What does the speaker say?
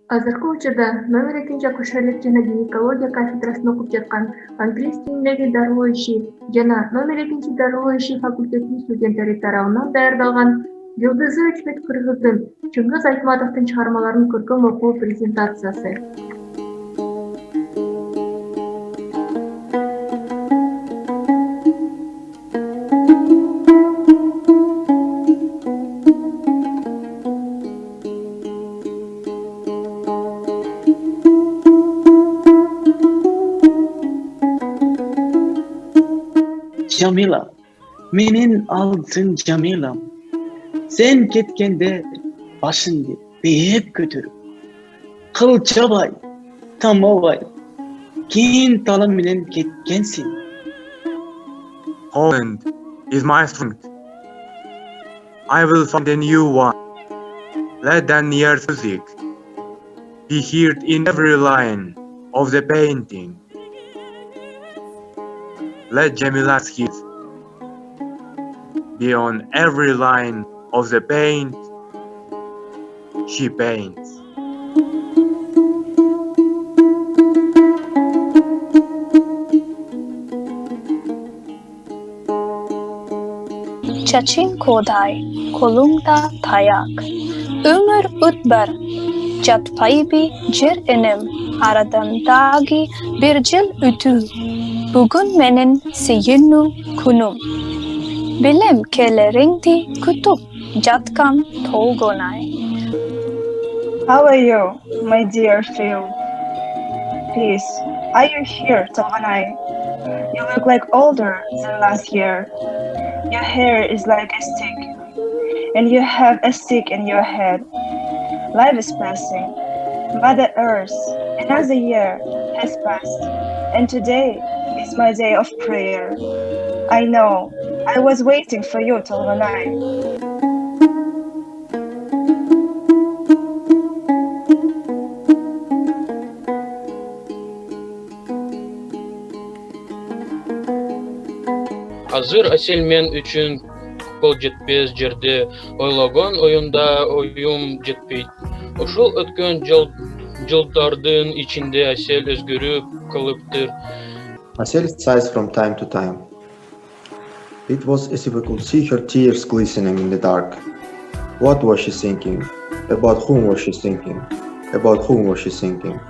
Азыркы учурда номер 2 акушерлик жана гинекология кафедрасында окуп жаткан англис тилиндеги дароо иши жана номер 2 дароо иши факультетинин студенттери тарабынан даярдалган Жылдызы Өчмөт Кыргыздын Чыңгыз Айтматовдун чыгармаларын көркөм окуу презентациясы. Jamila, menin altın Jamilam. Sen ketkende başını beğip götürüp, kılçabay, tamabay, keyin talam bilen ketkensin. Holland is my strength. I will find a new one. Let the near music be heard in every line of the painting. Let Jamila's kiss be on every line of the paint she paints. Çaçın koday, kolumda tayak. Ömür utbar, çatpayı bir cir enim. Aradandagi bir cil ütü. Bugün menin seyinu kunum. Bilem keleringdi kutup jatkan tolgonay. How are you, my dear Phil? Please, are you here, Tolganay? You look like older than last year. Your hair is like a stick, and you have a stick in your head. Life is passing. Mother Earth, another year has passed, and today is my day of prayer. I know, I was waiting for you, Tolganay. Азыр Асел мен үчүн кол жетпес жерде ойлогон оюнда оюм жетпейт. Ушул өткөн жылдардын ичинде Асел өзгөрүп калыптыр. Asel sighs from time to time. It was as if we could see her tears glistening in the dark. What was she thinking? About whom was she thinking? About whom was she thinking?